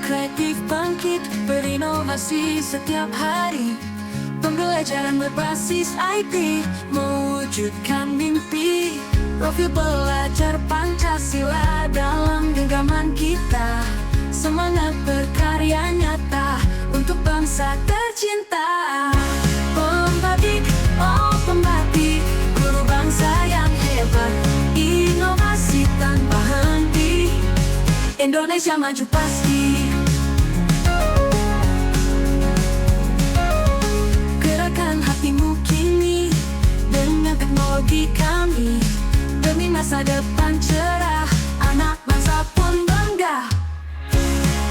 kreatif bangkit, berinovasi setiap hari. Pembelajaran berbasis IT, mewujudkan mimpi. Profil belajar Pancasila dalam genggaman kita. Semangat berkarya nyata untuk bangsa tercinta. Pembatik, oh pembatik, guru bangsa yang hebat. Inovasi tanpa henti, Indonesia maju pasti. Gerakan hatimu kini dengan teknologi kami. Demi masa depan cerah, anak bangsa pun bangga.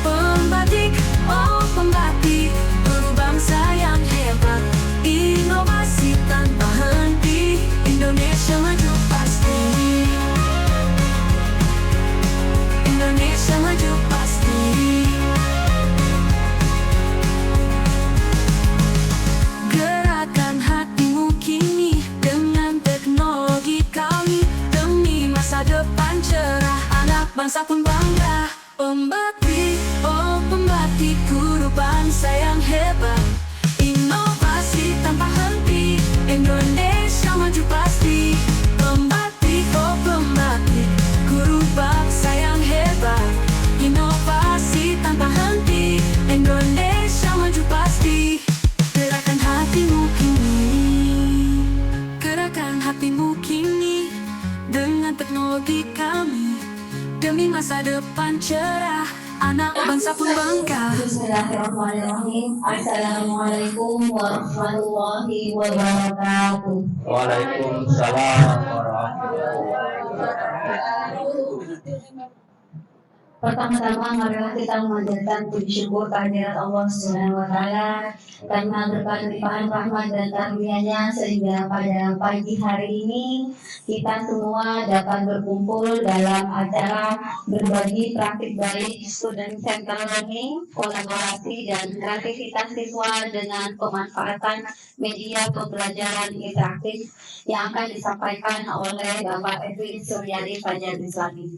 Pembatik, oh pembatik, guru bangsa yang hebat. Inovasi tanpa henti, Indonesia maju pasti. Indonesia maju pasti. Gerakan hatimu kini dengan teknologi kami. Demi masa depan cerah, anak bangsa pun bangga. Pembatik, oh pembatik, guru bangsa yang hebat. Inovasi tanpa henti, Indonesia maju pasti. Pembatik, oh pembatik, guru bangsa yang hebat. Inovasi tanpa henti, Indonesia maju pasti. Gerakan hatimu kini, gerakan hatimu kini dengan teknologi kami. Demi masa depan cerah, anak bangsa pun bangga. Bismillahirrahmanirrahim. Assalamualaikum warahmatullahi wabarakatuh. Waalaikumsalam warahmatullahi wabarakatuh. Pertama-tama marilah kita memanjatkan puji syukur kehadirat Allah Subhanahu wa taala karena berkat limpahan rahmat dan karunia-Nya sehingga pada pagi hari ini kita semua dapat berkumpul dalam acara berbagi praktik baik student center learning, kolaborasi dan kreativitas siswa dengan pemanfaatan media pembelajaran interaktif yang akan disampaikan oleh Bapak Edwin Suryadi Fajar Islami.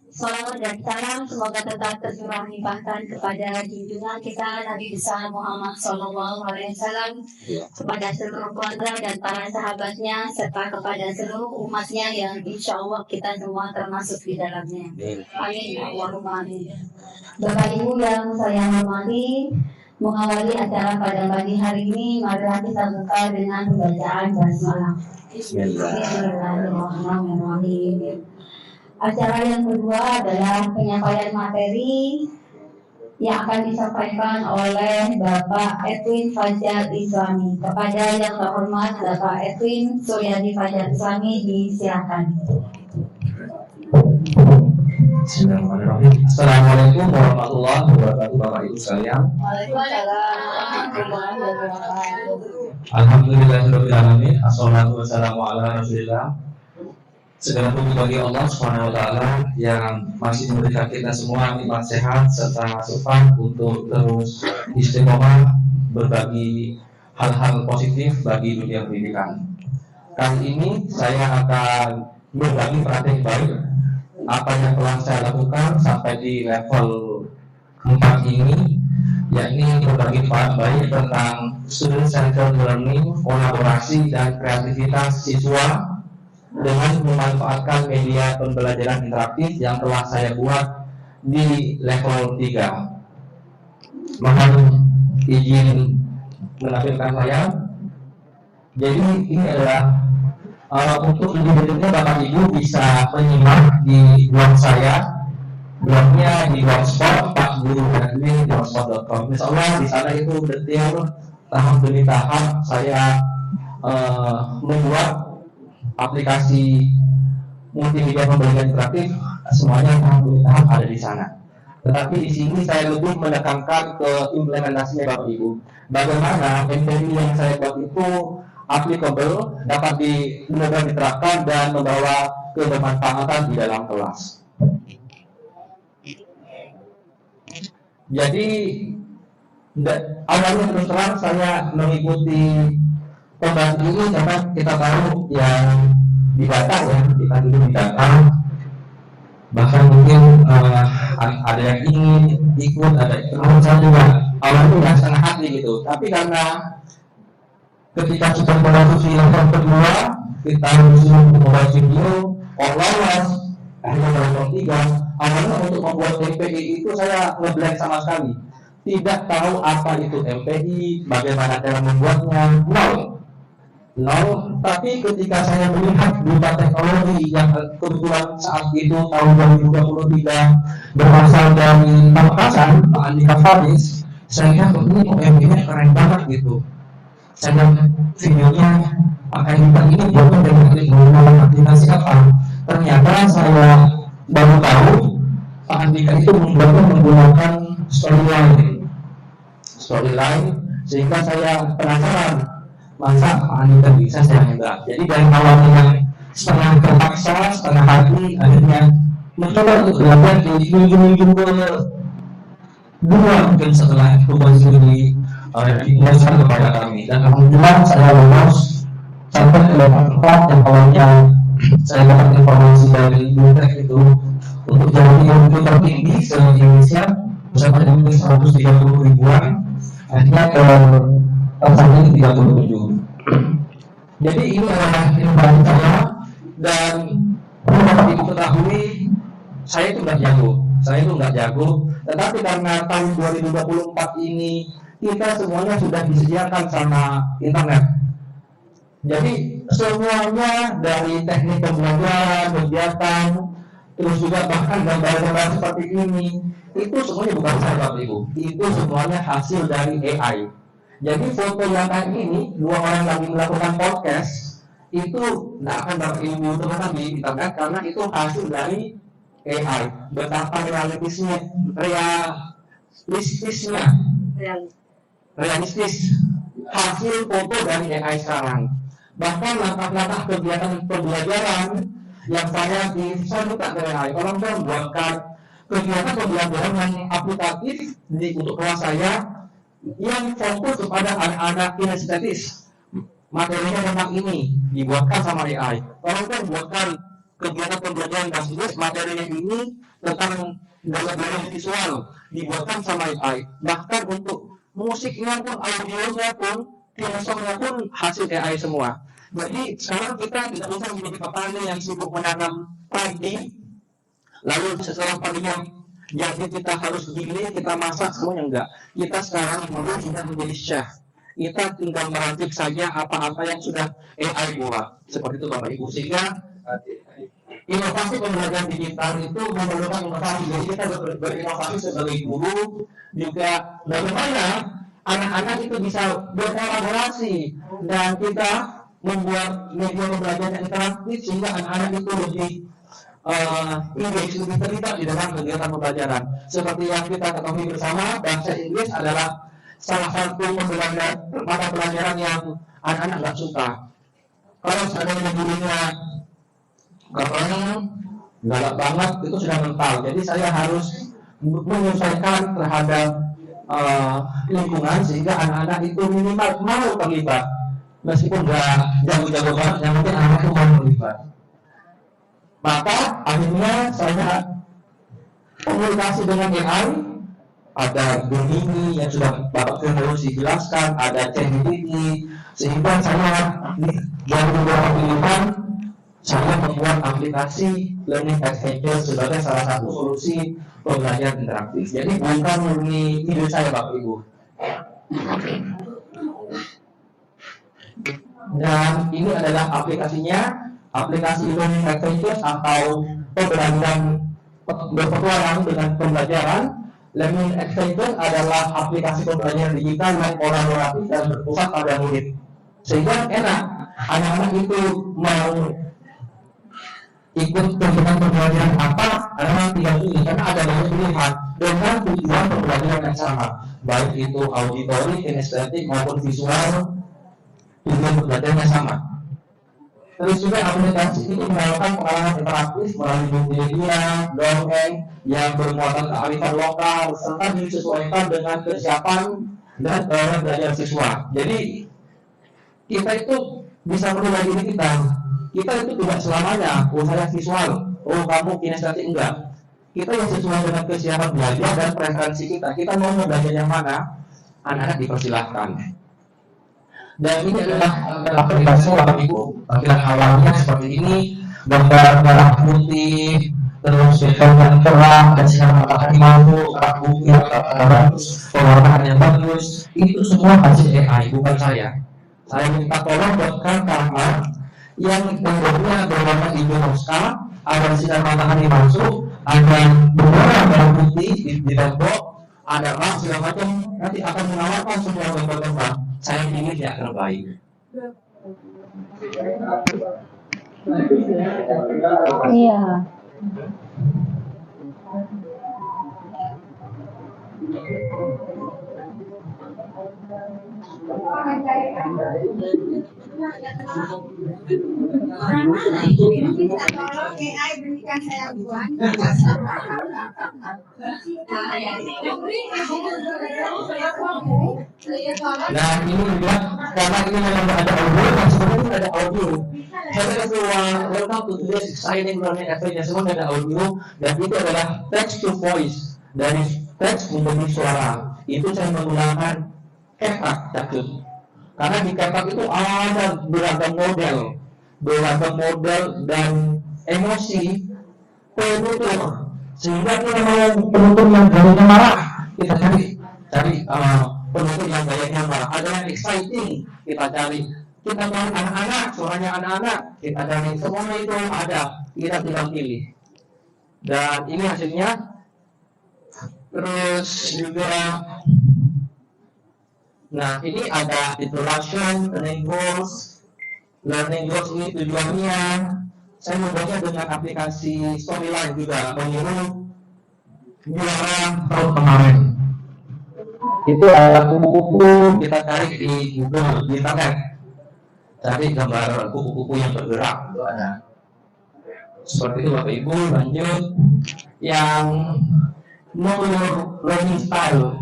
Salawat dan salam semoga tetap tercurah limpahkan kepada junjungan kita Nabi besar Muhammad SAW, kepada seluruh keluarga dan para sahabatnya serta kepada seluruh umatnya yang insya Allah kita semua termasuk di dalamnya. Amin. Allahumma amin. Bapak Ibu yang saya hormati, mengawali acara pada pagi hari ini, marilah kita buka dengan bacaan basmalah. Bismillahirrahmanirrahim. Acara yang kedua adalah penyampaian materi yang akan disampaikan oleh Bapak Edwin Fajar Islami. Kepada yang terhormat Bapak Edwin Suryadi Fajar Islami, disilakan. Bismillahirrahmanirrahim. Assalamualaikum warahmatullahi wabarakatuh, Bapak Ibu sekalian. Alhamdulillahirabbil alamin. Assalatu wassalamu ala Rasulillah. Segala puji bagi Allah Subhanahu wa taala yang masih memberikan kita semua nikmat sehat serta asupan untuk terus istiqomah berbagi hal-hal positif bagi dunia pendidikan. Kali ini saya akan berbagi praktik baik apa yang telah saya lakukan sampai di level 4 ini, yakni berbagi baik tentang student centered learning, kolaborasi dan kreativitas siswa dengan memanfaatkan media pembelajaran interaktif yang telah saya buat di level 3. Mohon izin menampilkan saya. Jadi ini adalah untuk lebih detailnya Bapak Ibu bisa menyimak di blog saya. Blognya di blogspot pakguruedwin.blogspot.com. Insyaallah di sana itu detail tahap demi tahap saya membuat aplikasi multimedia pembelajaran interaktif, semuanya tahap demi tahap ada di sana. Tetapi di sini saya lebih menekankan ke implementasinya Bapak Ibu. Bagaimana materi yang saya buat itu applicable, dapat benar-benar diterapkan dan membawa kebermanfaatan di dalam kelas. Jadi awalnya terus terang saya mengikuti pembahasan ini karena kita tahu yang di data ya, kita dulu di data, bahkan mungkin ada yang ingin ikut, ada yang saya juga awalnya itu yang setengah hati gitu. Tapi karena ketika sudah memasuki level kedua, kita disuruh membuat video, lolos, akhirnya level 3. Awalnya untuk membuat MPI itu saya ngeblank sama sekali, tidak tahu apa itu MPI, bagaimana cara membuatnya, nol. Tapi ketika saya melihat duta teknologi yang kebetulan saat itu tahun 2023 berasal dari Pamekasan, Pak Andika Faris, saya lihat ini MPI-nya keren banget gitu. Saya lihat videonya Pak Andika ini buatnya dari menggunakan aplikasi apa. Ternyata saya baru tahu Pak Andika itu membuatnya menggunakan storyline, sehingga saya penasaran, masa Pak Andika bisa, saya enggak. Jadi dari awalnya yang setengah terpaksa, setengah hati, akhirnya mencoba untuk belajar di minggu-minggu kedua mungkin setelah publikasi diingatkan kepada kami, dan alhamdulillah saya lolos sampai ke level 4 yang awalnya saya dapat informasi dari Bluetech itu untuk jadi yang tertinggi se Indonesia bersama dengan 130 ribuan, akhirnya ke saat ini 37. Jadi ini adalah inovasi saya, dan perlu dapat diketahui saya itu nggak jago, tetapi karena tahun 2024 ini kita semuanya sudah disediakan sama internet. Jadi semuanya dari teknik pembelajaran, kegiatan, terus juga bahkan gambar-gambar seperti ini, itu semuanya bukan saya Bapak Ibu, itu semuanya hasil dari AI. Jadi foto yang kayak ini, dua orang lagi melakukan podcast, itu tidak akan Bapak Ibu temukan di internet karena itu hasil dari AI. Betapa realistis hasil foto dari AI sekarang. Bahkan langkah-langkah kegiatan pembelajaran yang saya buka dari AI, orang saya membuatkan kegiatan pembelajaran yang aplikatif untuk kelas saya, yang fokus kepada anak-anak kinestetis. Materinya tentang ini dibuatkan sama AI. Orang kan membuatkan kegiatan pembelajaran bahasa Inggris, materinya ini tentang gambar visual dibuatkan sama AI. Bahkan untuk musiknya pun, audionya pun, filmnya pun hasil AI semua. Jadi sekarang kita tidak usah menjadi petani yang sibuk menanam padi, lalu setelah padinya jadi kita harus giling, kita masak, semuanya enggak. Kita sekarang sudah menjadi chef. Kita tinggal meracik saja apa-apa yang sudah AI buat. Seperti itu Bapak Ibu. Sehingga inovasi pembelajaran digital itu memerlukan inovasi. Jadi kita berinovasi sebagai guru, juga bagaimana anak-anak itu bisa berkolaborasi, dan kita membuat media pembelajaran yang interaktif sehingga anak-anak itu lebih lebih terlibat di dalam kegiatan pembelajaran. Seperti yang kita ketahui bersama, bahasa Inggris adalah salah satu mata pelajaran yang anak-anak nggak suka. Kalau seandainya gurunya galak banget, itu sudah mental. Jadi saya harus menyesuaikan terhadap lingkungan sehingga anak-anak itu minimal mau terlibat, meskipun nggak jago-jago banget, yang penting anak itu mau terlibat. Maka akhirnya saya komunikasi dengan AI, ada Gemini yang sudah Bapak Firdaus jelaskan, ada ChatGPT, sehingga saya dalam beberapa pilihan saya membuat aplikasi Learning Adventure sebagai salah satu solusi pembelajaran interaktif. Jadi bukan murni ide saya Bapak Ibu. Dan ini adalah aplikasinya, aplikasi Learning Adventures atau pembelajaran berpetualang dengan pembelajaran. Learning Adventures adalah aplikasi pembelajaran digital yang kolaboratif dan berpusat pada murid, sehingga enak anak-anak itu mau ikut kegiatan pembelajaran apa, anak-anak tidak pilih karena ada banyak pilihan dengan tujuan pembelajaran yang sama, baik itu auditori, kinestetik maupun visual, tujuan pembelajarannya sama. Terus juga aplikasi ini menawarkan pengalaman interaktif melalui media, dongeng yang bermuatan kearifan lokal serta disesuaikan dengan kesiapan dan belajar siswa. Jadi kita itu bisa merubah diri kita. Kita itu tidak selamanya, saya visual, kamu kinestetik, enggak. Kita yang sesuai dengan kesiapan belajar dan preferensi kita. Kita mau belajar yang mana, anak-anak dipersilahkan. Dan ini adalah aplikasi Bapak Ibu. Tampilan awalnya seperti ini, gambar merah putih, terus background yang cerah, dan sinar matahari mampu, rak buku yang bagus, pewarnaan yang bagus. Itu semua hasil AI, bukan saya. Saya minta tolong buatkan kamar yang bentuknya berwarna hijau toska, ada sinar matahari masuk, ada berwarna merah putih di tembok, ada rak segala macam. Nanti akan menawarkan semua gambar-gambar. Saya pilih yang terbaik. Iya. AI berikan saya buat. Nah ini juga karena ini memang ada audio, dan sebenarnya ada audio. Hello everyone, welcome to today's exciting learning adventure. Semua ada audio, dan itu adalah text to voice, dari teks menjadi suara. Itu saya menggunakan CapCut Cakut. Karena di CapCut itu ada beragam model dan emosi penutur. Sehingga kita mau penutur yang gayanya marah, kita cari penutur yang gayanya marah. Ada yang exciting, kita cari. Kita cari anak-anak, suaranya anak-anak, kita cari. Semuanya itu ada, kita tinggal pilih. Dan ini hasilnya. Terus juga, nah ini ada introduction, learning goals. Learning goals ini tujuannya, saya membuatnya dengan aplikasi Storyline juga, meniru juara tahun kemarin. Itu ada kupu-kupu, kita cari di Google, di internet. Cari gambar kupu-kupu yang bergerak, itu ada. Seperti itu Bapak Ibu. Lanjut, yang know your learning style.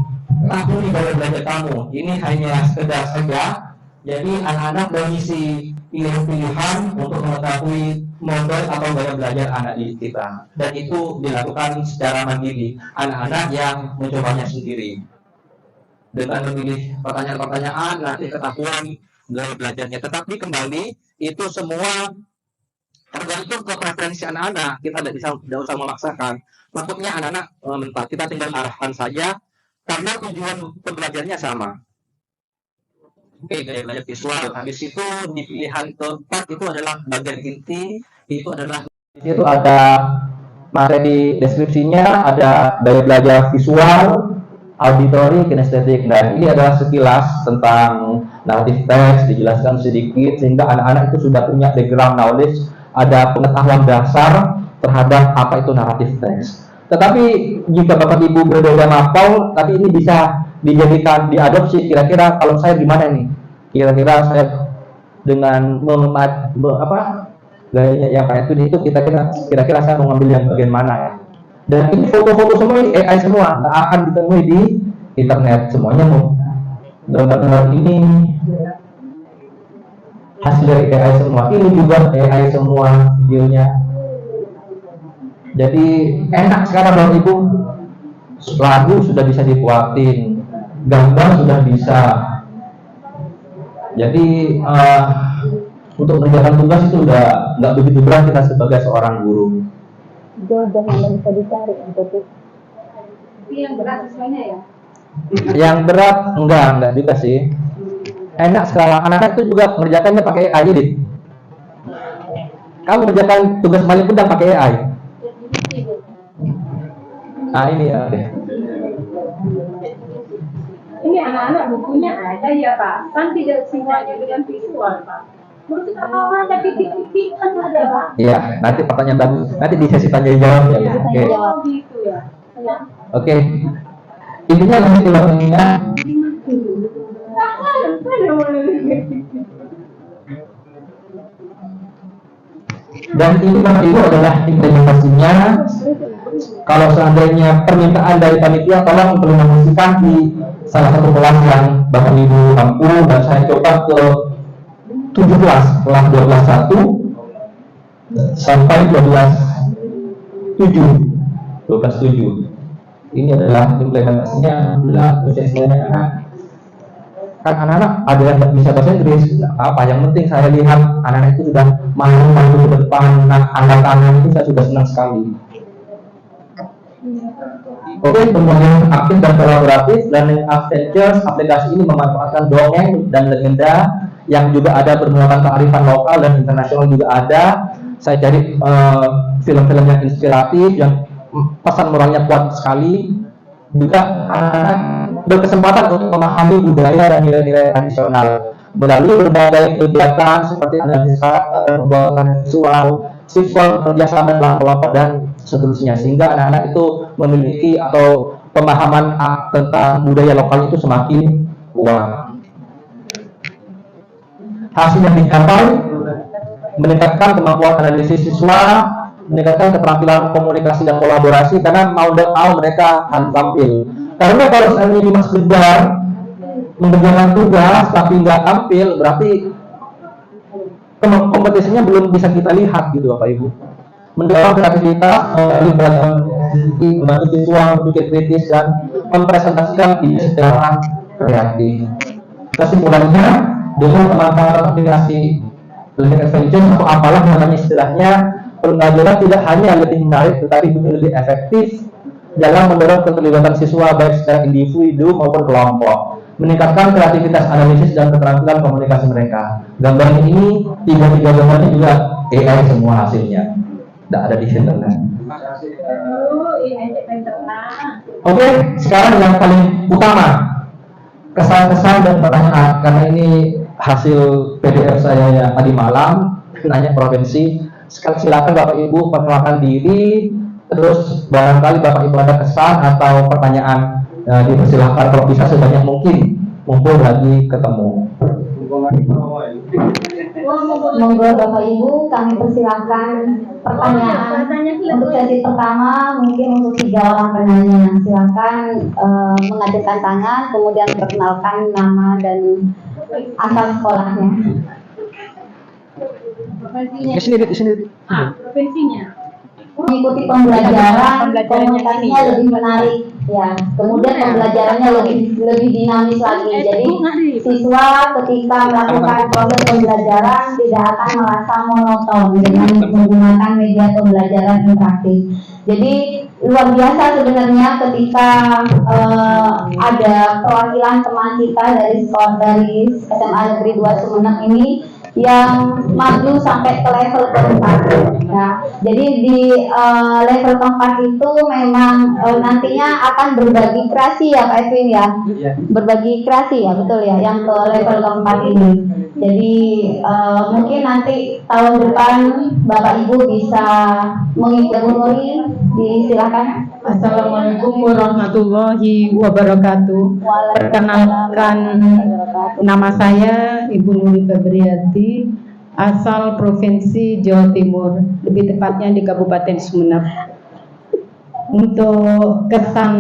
Tahun gaya belajar kamu. Ini hanya sekedar saja. Jadi anak-anak mengisi pilihan untuk mengetahui model atau gaya belajar anak didik kita. Dan itu dilakukan secara mandiri. Anak-anak yang mencobanya sendiri. Dengan memilih pertanyaan-pertanyaan, nanti ketahuan gaya belajarnya. Tetapi kembali, itu semua tergantung ke preferensi anak-anak. Kita tidak usah memaksakan. Maksudnya anak-anak mentah, kita tinggal arahkan saja karena tujuan pembelajarnya sama. Oke, gaya belajar visual. Habis itu di pilihan keempat itu adalah bagian inti. Itu ada materi deskripsinya, ada gaya belajar visual, auditory, kinestetik. Dan ini adalah sekilas tentang narrative text, dijelaskan sedikit sehingga anak-anak itu sudah punya background knowledge, ada pengetahuan dasar terhadap apa itu narrative text. Tetapi jika Bapak Ibu berbeda mapel, tapi ini bisa dijadikan diadopsi. Kira-kira kalau saya gimana nih? Kira-kira saya dengan gayanya yang kayak itu kira-kira saya mau ngambil yang bagian mana ya? Dan ini foto-foto semua ini AI semua, nggak akan ditemui di internet. Semuanya mau gambar ini hasil dari AI semua. Ini juga AI semua videonya. Jadi enak sekarang Bapak Ibu, lagu sudah bisa dibuatin, gambar sudah bisa. Jadi untuk mengerjakan tugas itu udah nggak begitu berat kita sebagai seorang guru. Jodoh yang bisa dicari untuk itu. Tapi yang berat semuanya ya? Yang berat enggak juga sih. Enak sekarang anak-anak itu juga mengerjakannya pakai AI nih. Kamu mengerjakan tugas paling mudah pakai AI. Nah ini ya. Ini anak-anak bukunya ada ya Pak, kan tidak semuanya dengan visual Pak. Menurut kalau ada titik-titik kan ada Pak. Iya, nanti pertanyaan bagus. Nanti di sesi tanya jawab ya. Oke. Oh gitu ya. Oke. Intinya nanti learningnya. Dan ini Bapak Ibu adalah implementasinya. Kalau seandainya permintaan dari panitia, tolong implementasikan di salah satu kelas yang Bapak Ibu mampu, dan saya coba ke 7 kelas, kelas 12.1 sampai 12.7. 12.7. Ini adalah implementasinya. Alhamdulillah prosesnya kan anak-anak ada yang bisa bahasa Inggris, apa yang penting saya lihat anak-anak itu sudah mau maju ke depan, angkat tangan itu saya sudah senang sekali. Oke, pembelajaran aktif dan kolaboratif. Learning Adventures, aplikasi ini memanfaatkan dongeng dan legenda yang juga ada bermulakan kearifan lokal dan internasional juga ada. Saya cari film-film yang inspiratif, yang pesan moralnya kuat sekali. Juga berkesempatan untuk memahami budaya dan nilai-nilai tradisional melalui berbagai kegiatan seperti analisis karakter, pembahasan visual kerjasama dalam kelompok dan seterusnya, sehingga anak-anak itu memiliki atau pemahaman tentang budaya lokal itu semakin kuat. Hasil yang dicapai meningkatkan kemampuan analisis siswa, meningkatkan keterampilan komunikasi dan kolaborasi, karena mau mereka harus tampil. Karena kalau misalnya ini Mas Kejar mengerjakan tugas tapi nggak tampil, berarti kompetisinya belum bisa kita lihat gitu Bapak Ibu. Mendorong kreativitas, membantu siswa berpikir kritis dan mempresentasikan ide secara kreatif. Kesimpulannya, dengan pemanfaatan aplikasi Learning Adventures atau apalah namanya istilahnya, pembelajaran tidak hanya lebih menarik tetapi juga lebih efektif dalam mendorong keterlibatan siswa baik secara individu maupun kelompok, meningkatkan kreativitas analisis dan keterampilan komunikasi mereka. Gambar ini tiga gambarnya juga AI semua hasilnya, tidak ada di internet. Oke, sekarang yang paling utama, kesan-kesan dan pertanyaan, karena ini hasil PDF saya yang tadi malam, nanya provinsi. Silakan Bapak Ibu perkenalkan diri, terus barangkali Bapak Ibu ada kesan atau pertanyaan, dipersilahkan kalau bisa sebanyak mungkin, mumpung lagi ketemu. Monggo Bapak Ibu, kami persilahkan pertanyaan. Untuk sesi pertama mungkin untuk 3 orang penanya. Silakan mengacungkan tangan, kemudian perkenalkan nama dan asal sekolahnya. Di sini. Provinsinya. Mengikuti pembelajaran, komunikasinya lebih menarik, ya. Kemudian pembelajarannya lebih dinamis lagi. Jadi siswa ketika melakukan proses pembelajaran tidak akan merasa monoton dengan menggunakan media pembelajaran interaktif. Jadi luar biasa sebenarnya ketika ada perwakilan teman kita dari SMA Negeri 2 Sumeneb ini yang maju sampai ke level keempat. Nah, jadi di level keempat itu memang nantinya akan berbagi kreasi ya Pak Edwin ya, berbagi kreasi ya, betul ya, yang ke level keempat ini. Jadi mungkin nanti tahun depan Bapak Ibu bisa mengikuti, disilakan. Assalamualaikum warahmatullahi wabarakatuh. Perkenalkan, nama saya Ibu Nuri Febriati, asal Provinsi Jawa Timur, lebih tepatnya di Kabupaten Sumeneb. Untuk kesan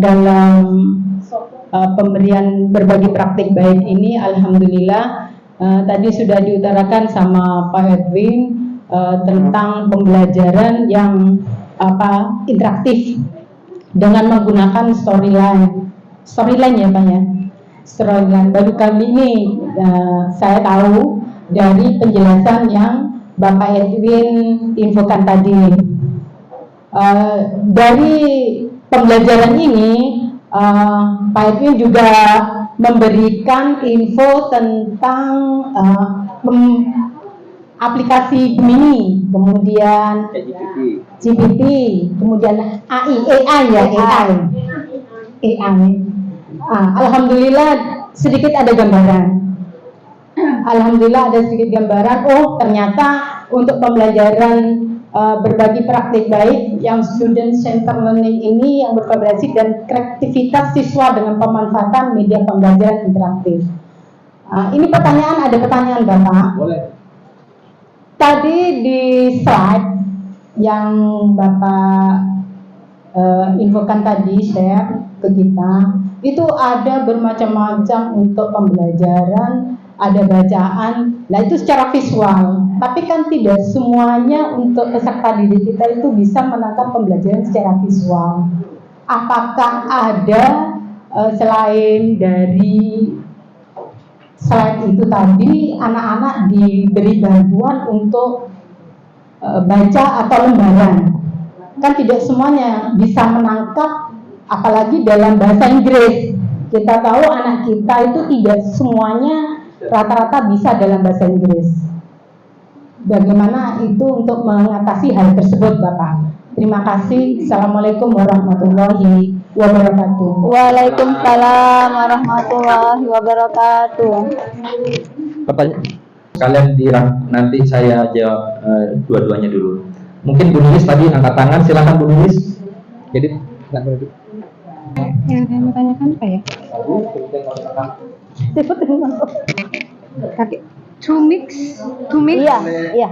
dalam pemberian berbagi praktik baik ini, alhamdulillah tadi sudah diutarakan sama Pak Edwin tentang pembelajaran yang interaktif dengan menggunakan storyline ya Pak ya, storyline. Baru kali ini saya tahu dari penjelasan yang Bapak Edwin infokan tadi. Dari pembelajaran ini Pak Edwin juga memberikan info tentang aplikasi Gemini, kemudian GPT, kemudian AI. Alhamdulillah sedikit ada gambaran. Oh ternyata untuk pembelajaran berbagi praktik baik yang student center learning ini yang berkolaborasi dan kreativitas siswa dengan pemanfaatan media pembelajaran interaktif. Ini ada pertanyaan Bapak. Boleh. Tadi di slide yang Bapak infokan tadi share ke kita, itu ada bermacam-macam untuk pembelajaran, ada bacaan, nah itu secara visual. Tapi kan tidak semuanya untuk peserta didik kita itu bisa menangkap pembelajaran secara visual. Apakah ada selain itu tadi anak-anak diberi bantuan untuk baca atau lembaran? Kan tidak semuanya bisa menangkap, apalagi dalam bahasa Inggris. Kita tahu anak kita itu tidak semuanya rata-rata bisa dalam bahasa Inggris. Bagaimana itu untuk mengatasi hal tersebut, Bapak? Terima kasih. Assalamualaikum warahmatullahi wabarakatuh. Waalaikumsalam warahmatullahi wabarakatuh. Pertanyaan kalian nanti saya jawab dua-duanya dulu. Mungkin Bu Nilis tadi angkat tangan, silakan Bu Nilis. Jadi nggak berarti. Yang saya mau tanyakan apa ya? Kaki two mix. Iya.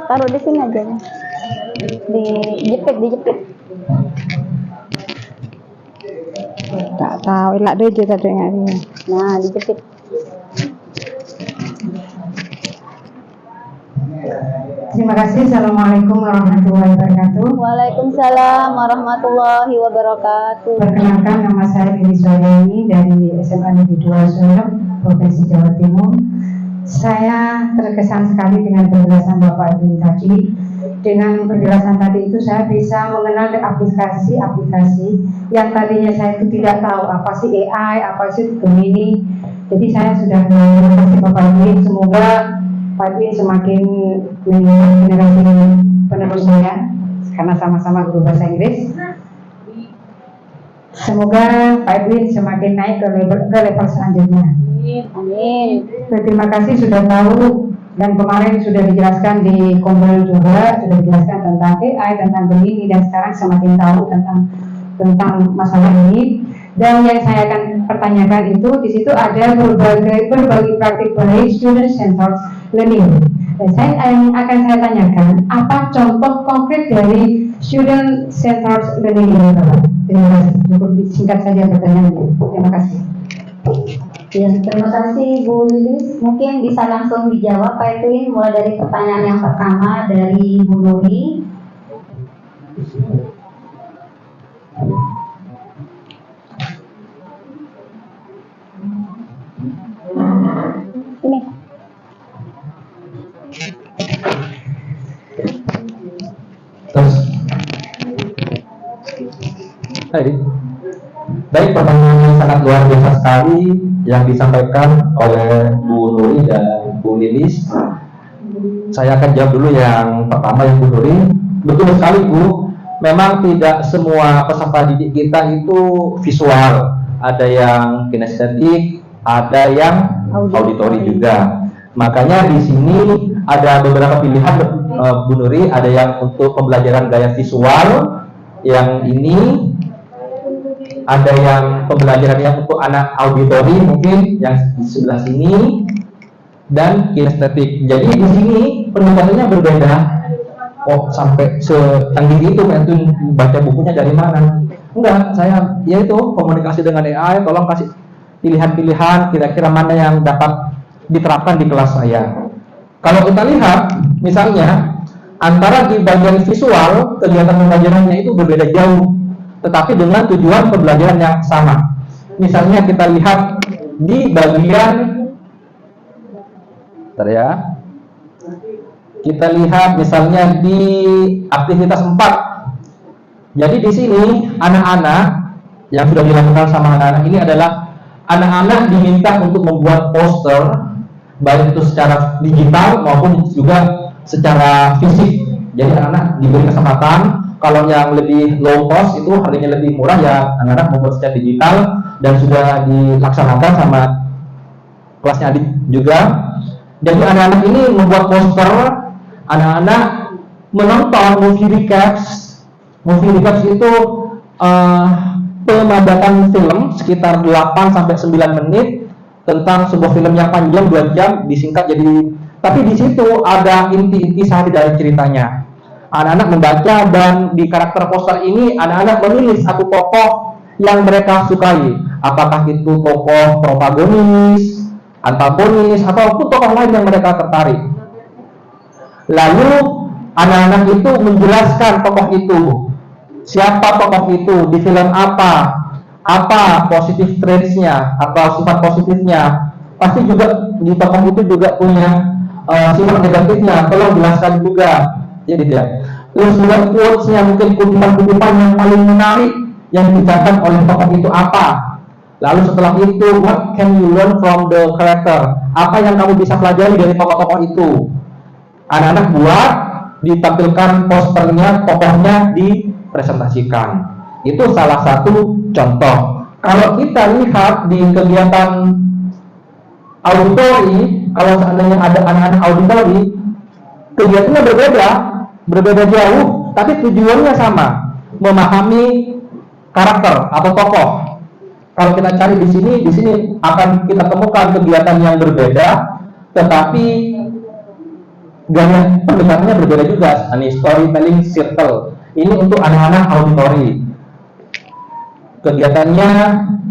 Taruh di sini aja. Dijepit. Tak tahu, elak deh je tadi ngari. Nah, dijepit. Terima kasih. Assalamualaikum warahmatullahi wabarakatuh. Waalaikumsalam warahmatullahi wabarakatuh. Perkenalkan, nama saya Dewi Suhaini dari SMA Negeri 2 Sumeneb, Provinsi Jawa Timur. Saya terkesan sekali dengan penjelasan Bapak Edwin tadi. Dengan penjelasan tadi itu saya bisa mengenal aplikasi-aplikasi yang tadinya saya itu tidak tahu apa sih AI, apa sih Gemini. Jadi saya sudah terima kasih Bapak Edwin. Semoga Pak Edwin semakin meningkat generasi penerus saya karena sama-sama guru bahasa Inggris. Semoga Pak Edwin semakin naik ke level selanjutnya. Amin. Terima kasih sudah tahu, dan kemarin sudah dijelaskan di Kombel juga, sudah dijelaskan tentang AI, tentang Gemini, dan sekarang semakin tahu tentang masalah ini. Dan yang saya akan pertanyakan itu, di situ ada berbagai praktik baik student centered learning. Dan yang akan saya tanyakan, apa contoh konkret dari student centered learning ini, Bapak? Terima kasih. Cukup singkat saja pertanyaannya. Terima kasih. Ya, terima kasih Bu Lilis. Mungkin bisa langsung dijawab Pak Edwin, mulai dari pertanyaan yang pertama dari Bu Nuri. Ini. Terus, baik, pertanyaan yang sangat luar biasa sekali yang disampaikan oleh Bu Nuri dan Bu Lilis. Saya akan jawab dulu yang pertama, yang Bu Nuri. Betul sekali Bu, memang tidak semua peserta didik kita itu visual. Ada yang kinestetik, ada yang auditori juga. Makanya di sini ada beberapa pilihan Bu Nuri, ada yang untuk pembelajaran gaya visual, yang ini ada yang pembelajaran yang untuk anak auditori mungkin yang di sebelah sini, dan kinestetik. Jadi di sini pendekatannya berbeda. Oh, sampai setinggi itu itu baca bukunya dari mana? Enggak, saya yaitu komunikasi dengan AI, tolong kasih pilihan-pilihan kira-kira mana yang dapat diterapkan di kelas saya. Kalau kita lihat misalnya antara di bagian visual kegiatan pembelajarannya itu berbeda jauh, tetapi dengan tujuan pembelajaran yang sama. Misalnya kita lihat di bagian, kita lihat misalnya di aktivitas 4. Jadi di sini anak-anak yang sudah dilakukan sama anak-anak ini adalah anak-anak diminta untuk membuat poster, baik itu secara digital maupun juga secara fisik. Jadi anak-anak diberi kesempatan. Kalau yang lebih low cost itu harganya lebih murah, ya anak-anak membuat secara digital dan sudah dilaksanakan sama kelasnya adik juga. Jadi anak-anak ini membuat poster, anak-anak menonton movie recaps. Movie recaps itu pemadakan film sekitar 8-9 menit tentang sebuah film yang panjang 2 jam disingkat jadi. Tapi di situ ada inti-inti sari dari ceritanya. Anak-anak membaca, dan di karakter poster ini anak-anak memilih satu tokoh yang mereka sukai. Apakah itu tokoh protagonis, antagonis, ataupun tokoh lain yang mereka tertarik. Lalu anak-anak itu menjelaskan tokoh itu, siapa tokoh itu, di film apa positif traits-nya atau sifat positifnya. Pasti juga di tokoh itu juga punya sifat negatifnya, tolong jelaskan juga. Jadi tidak. Terus juga quotes-nya, mungkin kutipan-kutipan yang paling menarik yang diucapkan oleh tokoh itu apa. Lalu setelah itu, what can you learn from the character? Apa yang kamu bisa pelajari dari tokoh-tokoh itu? Anak-anak buat, ditampilkan posternya, tokohnya dipresentasikan. Itu salah satu contoh. Kalau kita lihat di kegiatan auditori, kalau seandainya ada anak-anak auditori, kegiatannya berbeda jauh, tapi tujuannya sama, memahami karakter atau tokoh. Kalau kita cari di sini akan kita temukan kegiatan yang berbeda, tetapi gaya pendekatannya berbeda juga. Ini storytelling circle. Ini untuk anak-anak auditori. Kegiatannya,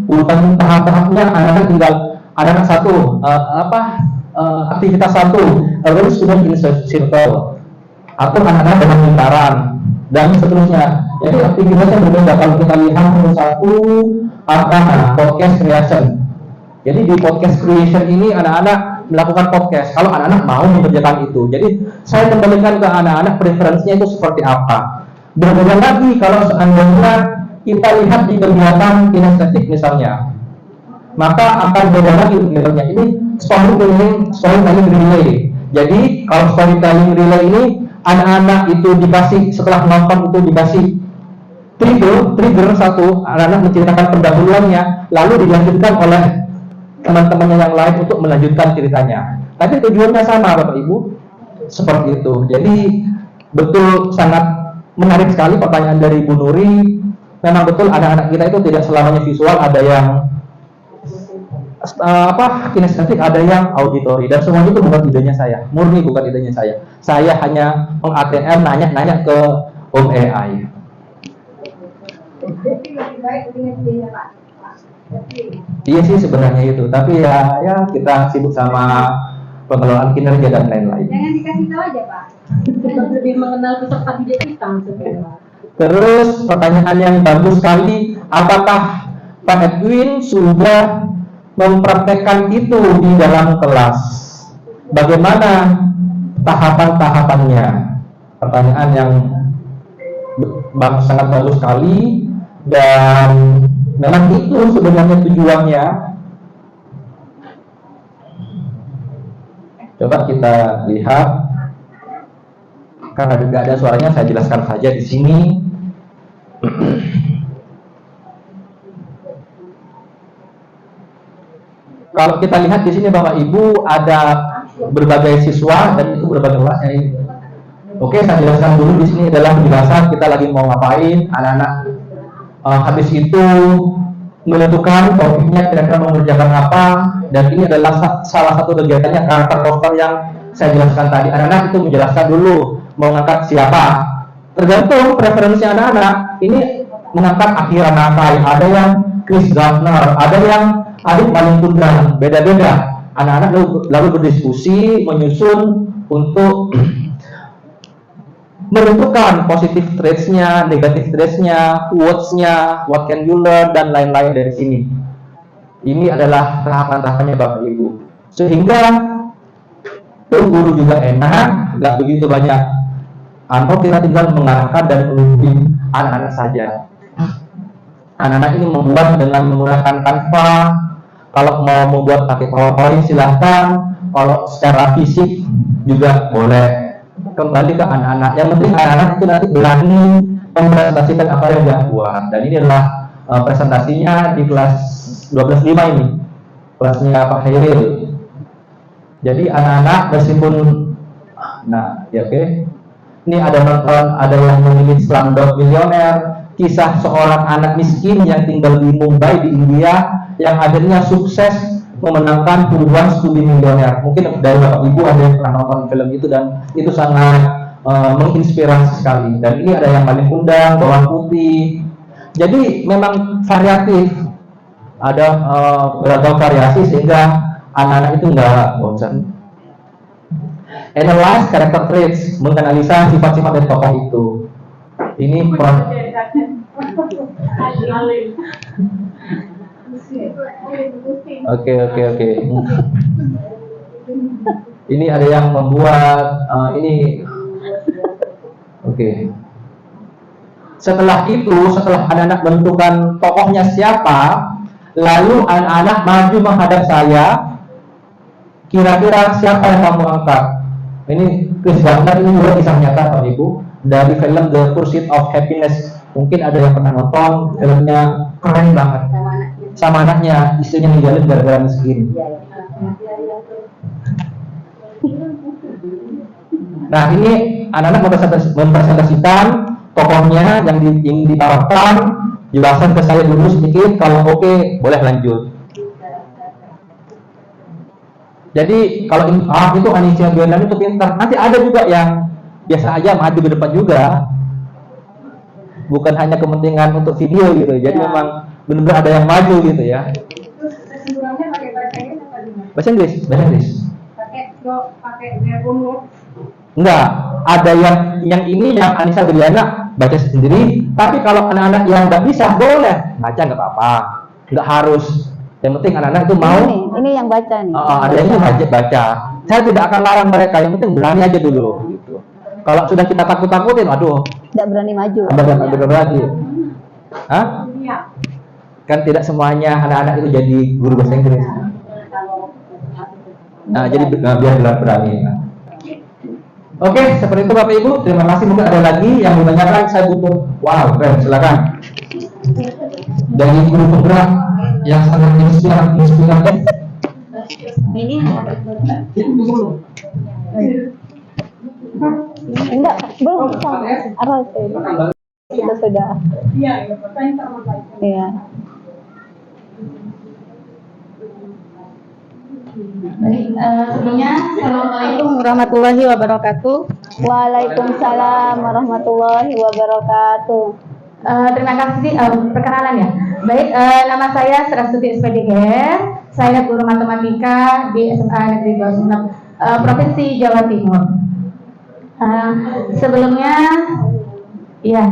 urutan tahap-tahapnya, anak-anak tinggal anak-anak satu, aktivitas satu, early student in circle, atau anak-anak dengan lingkaran, dan seterusnya. Jadi aktivitasnya berbeda. Kalau kita lihat satu podcast creation. Jadi di podcast creation ini anak-anak melakukan podcast. Kalau anak-anak mau mengerjakan itu, jadi saya kembalikan ke anak-anak preferensinya itu seperti apa. Berbeda lagi kalau seandainya kita lihat di kegiatan kinestetik misalnya, maka akan beda lagi kegiatannya. Ini storytelling relay. Jadi kalau storytelling relay ini anak-anak itu dikasih, setelah nonton itu dikasih trigger satu, anak-anak menceritakan pendahuluannya, lalu dilanjutkan oleh teman-temannya yang lain untuk melanjutkan ceritanya. Tapi tujuannya sama, Bapak Ibu, seperti itu. Jadi betul, sangat menarik sekali pertanyaan dari Bu Nuri. Memang betul anak-anak kita itu tidak selamanya visual, ada yang kinestetik, ada yang auditori, dan semuanya itu bukan idenya saya, murni bukan idenya saya. Saya hanya meng-ATM, nanya-nanya ke OpenAI. Iya sih sebenarnya itu, tapi ya kita sibuk sama pengelolaan kinerja dan lain-lain. Jangan dikasih tahu aja, Pak. Kita lebih mengenal peserta didik kita sebenarnya. Terus pertanyaan yang bagus sekali, apakah Pak Edwin sudah mempraktekkan itu di dalam kelas? Bagaimana tahapan-tahapannya? Pertanyaan yang sangat bagus sekali, dan memang itu sebenarnya tujuannya. Coba kita lihat, karena tidak ada suaranya, saya jelaskan saja di sini. Kalau kita lihat di sini Bapak Ibu, ada berbagai siswa dan itu berbagai kelas. Oke, saya jelaskan dulu. Di sini adalah penjelasan kita lagi mau ngapain. Anak-anak habis itu menentukan topiknya kira-kira mau mengerjakan apa, dan ini adalah salah satu kegiatannya karakter poster yang saya jelaskan tadi. Anak-anak itu menjelaskan dulu mau ngangkat siapa, tergantung preferensi anak-anak. Ini mengangkat Akira Nakai, ada yang Chris Gardner, ada yang Adit Malingkundang, beda-beda. Anak-anak lalu berdiskusi, menyusun untuk menentukan positif traits-nya, negatif traits-nya, quotes-nya, what can you learn, dan lain-lain dari sini. Ini adalah tahapan-tahapannya Bapak Ibu. Sehingga guru juga enak, nggak begitu banyak. Kita tinggal mengarahkan dan memimpin anak-anak saja. Anak-anak ini membuat dengan menggunakan Canva. Kalau mau membuat pakai PowerPoint silahkan. Kalau secara fisik juga boleh. Kembali ke anak-anak. Yang penting anak-anak itu nanti berani mempresentasikan apa yang dia buat. Dan ini adalah presentasinya di kelas 12.5 ini, kelasnya Pak Hairil. Jadi anak-anak meskipun, oke. Ini ada nonton, ada yang memilih Slumdog Millionaire, kisah seorang anak miskin yang tinggal di Mumbai di India, yang akhirnya sukses memenangkan puluhan studi milioner. Mungkin dari Bapak Ibu ada yang pernah nonton film itu, dan itu sangat menginspirasi sekali. Dan ini ada yang Malingkundang, Bawang Putih. Jadi memang variatif, ada beragam variasi, sehingga anak-anak itu nggak bosan. Analyze character traits, menganalisa sifat-sifat dari tokoh itu. Ini Oke. Ini ada yang membuat ini. Oke. Setelah itu, setelah anak-anak menentukan tokohnya siapa, lalu anak-anak maju menghadap saya. Kira-kira siapa yang kamu angkat? Ini Chris Gardner, ini juga kisah nyata Pak Ibu, dari film The Pursuit of Happiness. Mungkin ada yang pernah nonton, filmnya keren banget. Sama anaknya, istrinya ninggalin gara-gara miskin. Nah, ini anak-anak mempresentasikan tokohnya yang ditawarkan, jelaskan ke saya dulu sedikit, kalau oke, boleh lanjut. Jadi kalau itu Anicia Gwendan itu pintar. Nanti ada juga yang biasa aja maju ke depan juga, bukan hanya kepentingan untuk video gitu. Jadi memang benar-benar ada yang maju gitu ya. Kesimpulannya pakai bahasa Inggris apa gimana? Bahasa Inggris. Pakai verbum. Enggak, ada yang ini yang Anissa Geriana baca sendiri. Tapi kalau anak-anak yang nggak bisa boleh baca, nggak apa-apa, nggak harus. Yang penting anak-anak itu mau. Ini yang baca nih. Ada yang baca. Saya tidak akan larang mereka. Yang penting berani aja dulu. Gitu. Kalau sudah kita takut-takutin, aduh. Tidak berani maju. Berani. Hah? Kan tidak semuanya anak-anak itu jadi guru bahasa Inggris. Nah, jadi biar berani. Oke, seperti itu Bapak Ibu. Terima kasih. Mungkin ada lagi yang menanyakan. Saya butuh. Wow, keren. Silakan. Dari guru penggerak yang sangat inspiratif. Ini enggak, belum apa kita sudah. Iya. Baik, sebelumnya Assalamualaikum warahmatullahi wabarakatuh. Waalaikumsalam warahmatullahi wabarakatuh. Terima kasih perkenalan ya. Baik, nama saya Serastuti SPDGR. Saya guru matematika di SMA Negeri 26 Provinsi Jawa Timur. Sebelumnya, ya,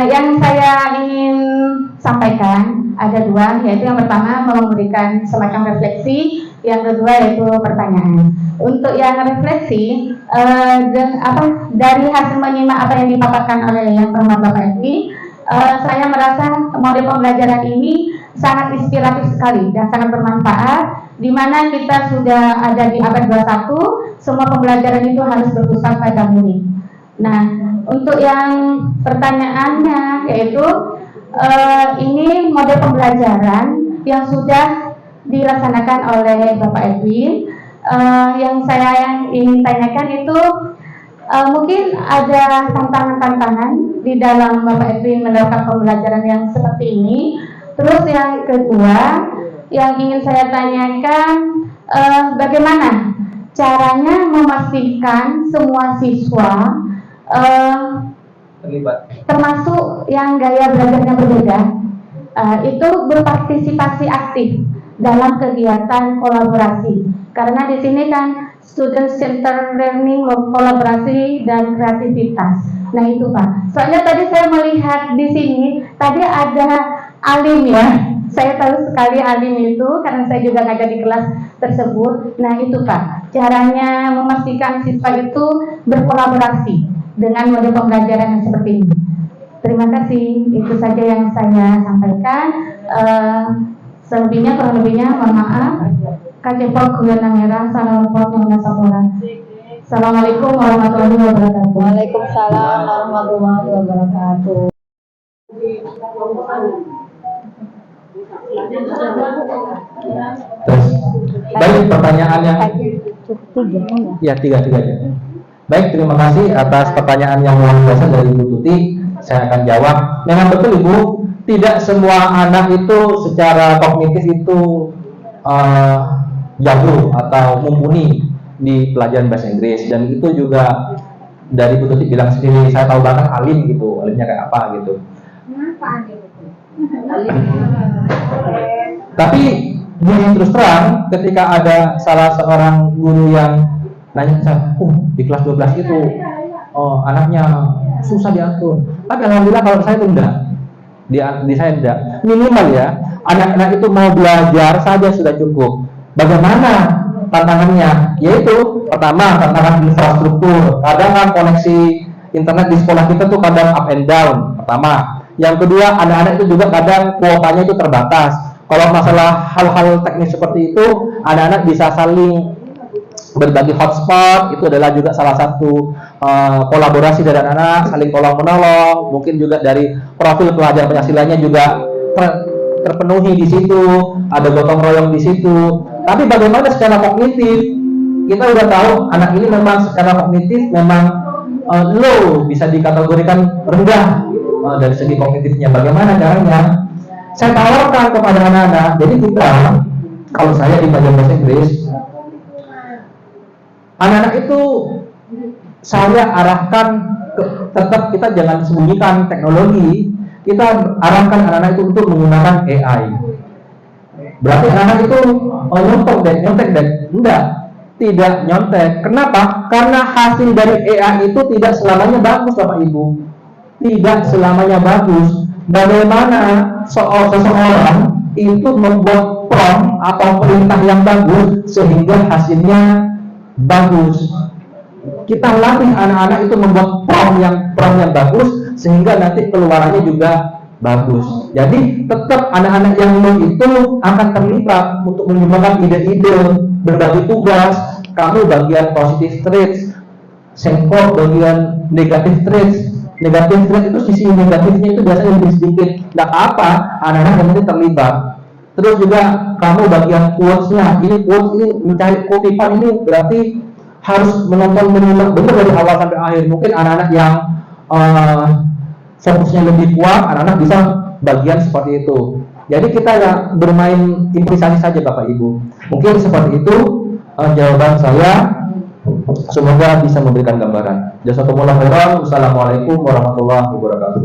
yang saya ingin sampaikan ada dua, yaitu yang pertama memberikan semacam refleksi, yang kedua yaitu pertanyaan. Untuk yang refleksi, dari hasil menyimak apa yang dipaparkan oleh yang terhormat Bapak Evi, saya merasa model pembelajaran ini sangat inspiratif sekali dan sangat bermanfaat, di mana kita sudah ada di abad 21, semua pembelajaran itu harus berpusat pada murid. Nah, untuk yang pertanyaannya yaitu ini model pembelajaran yang sudah dilaksanakan oleh Bapak Edwin. Yang saya ingin tanyakan itu mungkin ada tantangan-tantangan di dalam Bapak Edwin menerapkan pembelajaran yang seperti ini. Terus yang kedua yang ingin saya tanyakan, bagaimana caranya memastikan semua siswa termasuk yang gaya belajarnya berbeda itu berpartisipasi aktif dalam kegiatan kolaborasi, karena di sini kan student center learning, kolaborasi dan kreativitas. Nah itu Pak, soalnya tadi saya melihat di sini tadi ada alim ya, saya tahu sekali alim itu karena saya juga ngajar di kelas tersebut. Nah itu Pak, caranya memastikan siswa itu berkolaborasi dengan model pembelajaran yang seperti ini. Terima kasih, itu saja yang saya sampaikan. Selebihnya, kurang lebihnya, mohon maaf. Kajepok Guyana Merah, Assalamualaikum warahmatullahi wabarakatuh. Waalaikumsalam warahmatullahi wabarakatuh. Terus, baik pertanyaannya. Ya, tiga aja. Baik, terima kasih atas pertanyaan yang luar biasa dari Ibu Tuti. Saya akan jawab. Memang betul Ibu, tidak semua anak itu secara kognitif itu jago atau mumpuni di pelajaran bahasa Inggris, dan itu juga dari Ibu Tuti bilang sendiri, saya tahu banget alim gitu, alimnya kayak apa gitu. Tapi Jadi terus terang ketika ada salah seorang guru yang nanya saya, di kelas 12 itu anaknya susah diatur. Tapi alhamdulillah kalau saya itu enggak. Di saya enggak. Minimal ya, anak-anak itu mau belajar saja sudah cukup. Bagaimana tantangannya? Yaitu pertama tantangan infrastruktur. Kadang kan koneksi internet di sekolah kita tuh kadang up and down. Pertama. Yang kedua, anak-anak itu juga kadang kuotanya itu terbatas. Kalau masalah hal-hal teknis seperti itu, anak-anak bisa saling berbagi hotspot. Itu adalah juga salah satu kolaborasi dari anak-anak, saling tolong menolong. Mungkin juga dari profil pelajar Pancasilanya juga terpenuhi di situ, ada gotong royong di situ. Tapi bagaimana secara kognitif? Kita udah tahu anak ini memang secara kognitif memang low, bisa dikategorikan rendah dari segi kognitifnya. Bagaimana caranya? Saya tawarkan kepada anak-anak. Jadi kita, kalau saya di pelajaran bahasa Inggris, anak-anak itu saya arahkan tetap kita jangan sembunyikan teknologi. Kita arahkan anak-anak itu untuk menggunakan AI. Berarti anak-anak itu nyontek deh? Enggak, tidak nyontek. Kenapa? Karena hasil dari AI itu tidak selamanya bagus, Bapak Ibu. Tidak selamanya bagus. Bagaimana seseorang itu membuat prompt atau perintah yang bagus sehingga hasilnya bagus. Kita latih anak-anak itu membuat prompt yang bagus sehingga nanti keluarannya juga bagus. Jadi tetap anak-anak yang itu akan terlibat untuk menyumbangkan ide-ide, berbagi tugas. Kamu bagian positive traits, Sengkok bagian negative traits. Negatif trait itu sisi negatifnya itu biasanya lebih sedikit. Tidak apa, anak-anak yang ini terlibat. Terus juga kamu bagian quotes-nya. Ini quotes ini mencari kutipan ini berarti harus menyimak benar dari awal sampai akhir. Mungkin anak-anak yang fokusnya lebih kuat, anak-anak bisa bagian seperti itu. Jadi kita ya bermain improvisasi saja Bapak Ibu. Mungkin seperti itu jawaban saya. Semoga bisa memberikan gambaran. Jazakumullah khairan. Wassalamualaikum warahmatullahi wabarakatuh.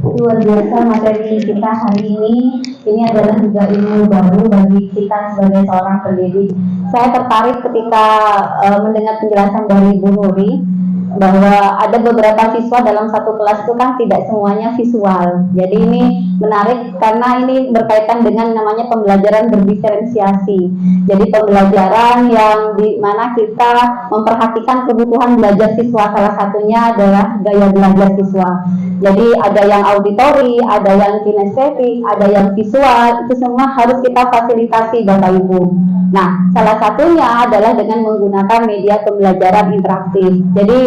Luar biasa materi kita hari ini. Ini adalah juga ilmu baru bagi kita sebagai seorang pendidik. Saya tertarik ketika mendengar penjelasan dari Bu Nuri bahwa ada beberapa siswa dalam satu kelas itu kan tidak semuanya visual. Jadi ini menarik karena ini berkaitan dengan namanya pembelajaran berdiferensiasi. Jadi pembelajaran yang di mana kita memperhatikan kebutuhan belajar siswa, salah satunya adalah gaya belajar siswa. Jadi ada yang auditori, ada yang kinestetik, ada yang visual, itu semua harus kita fasilitasi Bapak Ibu. Nah, salah satunya adalah dengan menggunakan media pembelajaran interaktif. Jadi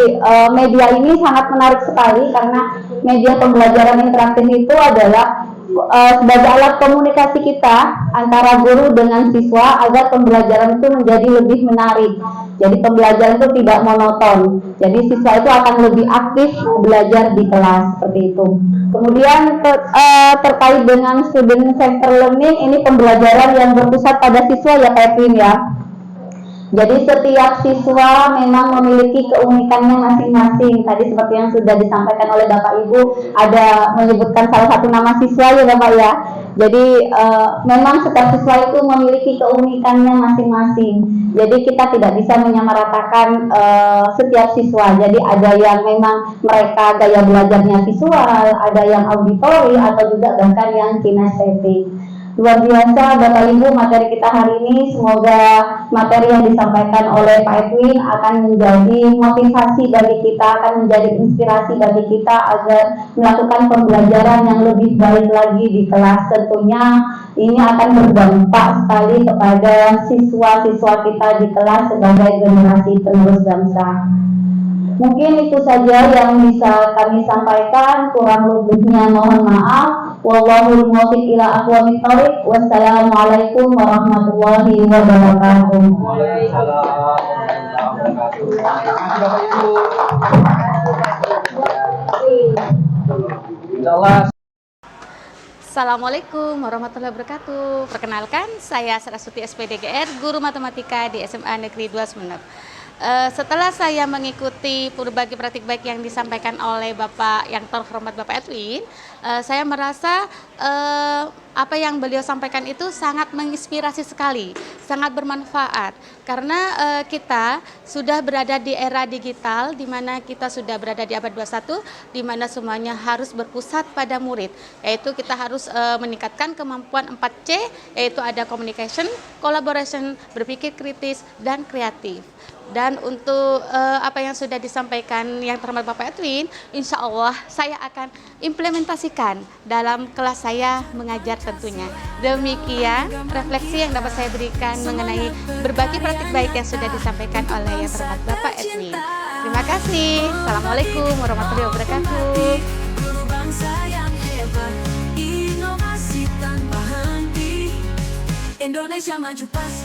media ini sangat menarik sekali karena media pembelajaran interaktif itu adalah sebagai alat komunikasi kita antara guru dengan siswa agar pembelajaran itu menjadi lebih menarik. Jadi pembelajaran itu tidak monoton. Jadi siswa itu akan lebih aktif belajar di kelas seperti itu. Kemudian terkait dengan student center learning, ini pembelajaran yang berpusat pada siswa ya Pak Edwin ya. Jadi setiap siswa memang memiliki keunikannya masing-masing. Tadi seperti yang sudah disampaikan oleh Bapak Ibu, ada menyebutkan salah satu nama siswa ya Bapak ya. Jadi memang setiap siswa itu memiliki keunikannya masing-masing. Jadi kita tidak bisa menyamaratakan setiap siswa. Jadi ada yang memang mereka gaya belajarnya visual, ada yang auditori, atau juga bahkan yang kinestetik. Luar biasa Bapak Ibu materi kita hari ini. Semoga materi yang disampaikan oleh Pak Edwin akan menjadi motivasi bagi kita, akan menjadi inspirasi bagi kita agar melakukan pembelajaran yang lebih baik lagi di kelas. Tentunya ini akan berdampak sekali kepada siswa-siswa kita di kelas sebagai generasi penerus bangsa. Mungkin itu saja yang bisa kami sampaikan, kurang lebihnya mohon maaf. Wallahul muwaffiq ila aqwamit thoriq. Wassalamualaikum warahmatullahi wabarakatuh. Assalamualaikum warahmatullahi wabarakatuh. Perkenalkan, saya Saraswati SPDGR, guru matematika di SMA Negeri 2 Sumeneb. Setelah saya mengikuti berbagai praktik baik yang disampaikan oleh Bapak yang terhormat Bapak Edwin, saya merasa apa yang beliau sampaikan itu sangat menginspirasi sekali, sangat bermanfaat. Karena kita sudah berada di era digital, di mana kita sudah berada di abad 21, di mana semuanya harus berpusat pada murid. Yaitu kita harus meningkatkan kemampuan 4C, yaitu ada communication, collaboration, berpikir kritis, dan kreatif. Dan untuk apa yang sudah disampaikan yang terhormat Bapak Edwin, insya Allah saya akan implementasikan dalam kelas saya mengajar tentunya. Demikian refleksi yang dapat saya berikan mengenai berbagai praktik baik yang sudah disampaikan oleh yang terhormat Bapak Edwin. Terima kasih. Assalamualaikum warahmatullahi wabarakatuh. Guru bangsa yang hebat, inovasi tanpa henti, Indonesia maju pasti.